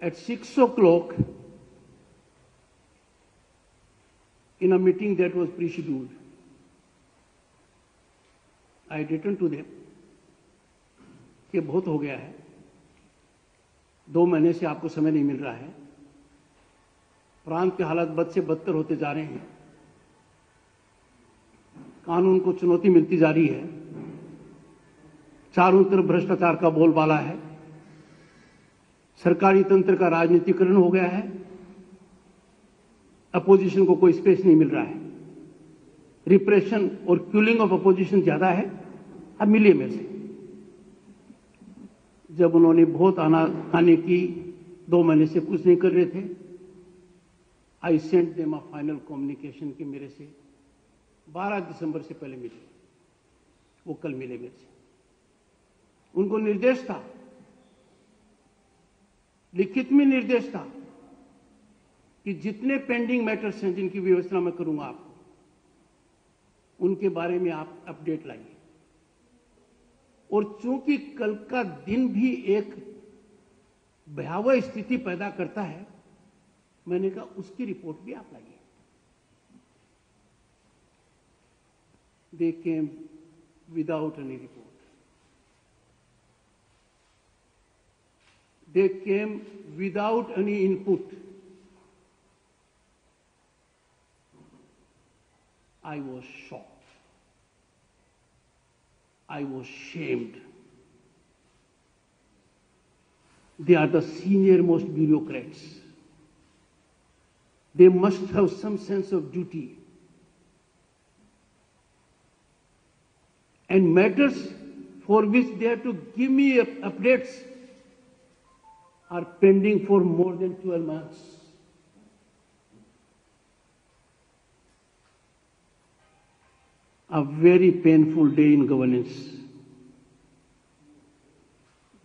At 6 o'clock, in a meeting that was pre-scheduled, I returned to them कि बहुत हो गया है, 2 महीने से आपको समय नहीं मिल रहा है, प्रांत के हालात बद से बदतर होते जा रहे हैं, कानून को चुनौती मिलती जा रही है, चारों तरफ भ्रष्टाचार का बोलबाला है, सरकारी तंत्र का राजनीतिकरण हो गया है, अपोजिशन को कोई स्पेस नहीं मिल रहा है, रिप्रेशन और किलिंग ऑफ अपोजिशन ज्यादा है। अब मिलिए मेरे से। जब उन्होंने बहुत आने की 2 महीने से कुछ नहीं कर रहे थे, I sent them a final communication कि मेरे से 12 दिसंबर से पहले मिले। वो कल मिले मेरे से। उनको निर्देश था, लिखित में निर्देश था कि जितने पेंडिंग मैटर्स हैं जिनकी व्यवस्था मैं करूंगा आपको, उनके बारे में आप अपडेट लाइए। और चूंकि कल का दिन भी एक भयावह स्थिति पैदा करता है, मैंने कहा उसकी रिपोर्ट भी आप लाइए। They came without any report. They came without any input. I was shocked. I was shamed. They are the senior most bureaucrats. They must have some sense of duty. And matters for which they have to give me updates are pending for more than 12 months. A very painful day in governance.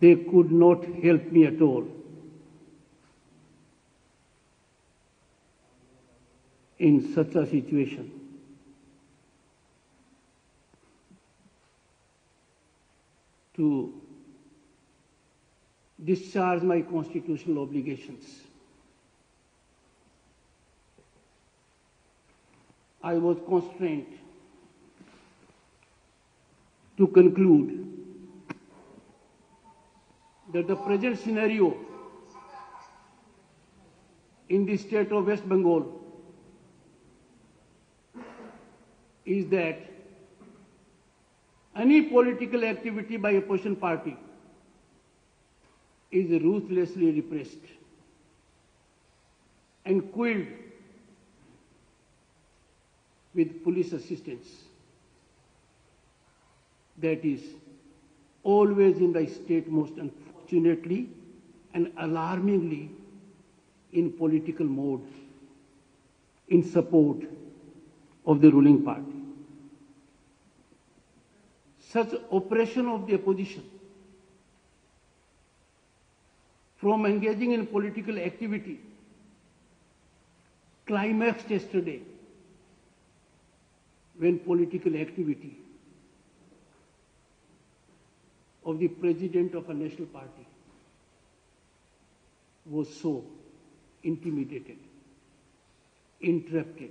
They could not help me at all. In such a situation, to discharge my constitutional obligations, I was constrained to conclude that the present scenario in the state of West Bengal is that any political activity by opposition party is ruthlessly repressed and quelled with police assistance. That is always in the state, most unfortunately and alarmingly in political mode, in support of the ruling party. Such oppression of the opposition from engaging in political activity climaxed yesterday when political activity of the president of a national party was so intimidated, interrupted.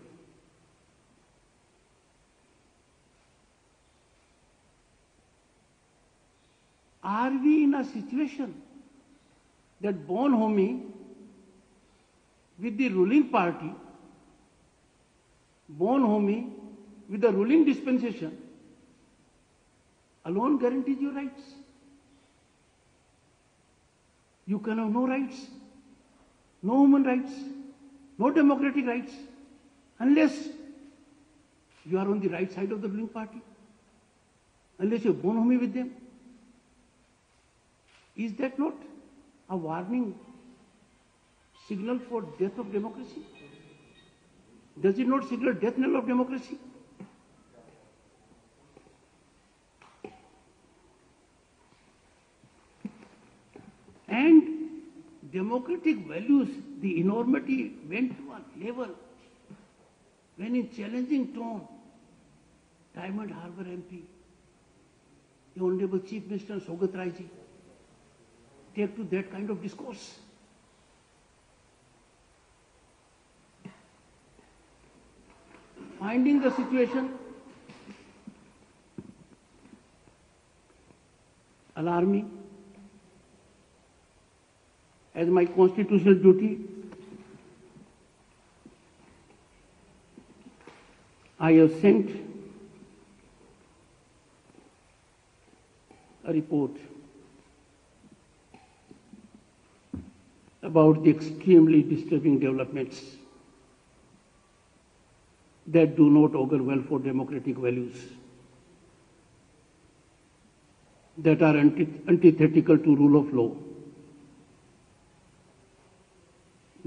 Are we in a situation that bonhomie with the ruling party, bonhomie with the ruling dispensation alone guarantees your rights? You can have no rights, no human rights, no democratic rights, unless you are on the right side of the ruling party, unless you are bonhomie with them. Is that not a warning signal for death of democracy? Does it not signal death knell of democracy? And democratic values, the enormity went to a level when in challenging tone, Diamond Harbour MP, the Honorable Chief Minister Sogat Rai ji, take to that kind of discourse. finding the situation alarming, as my constitutional duty, I have sent a report about the extremely disturbing developments that do not augur well for democratic values, that are antithetical to rule of law,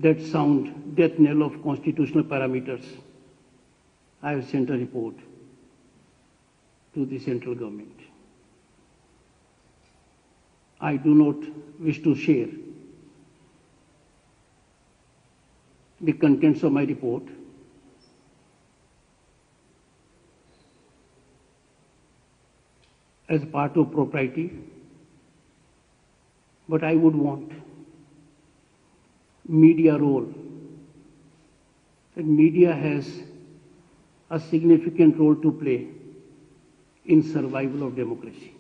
that sound death knell of constitutional parameters. I have sent a report to the central government. I do not wish to share the contents of my report, as part of propriety, but I would want media role, that media has a significant role to play in survival of democracy.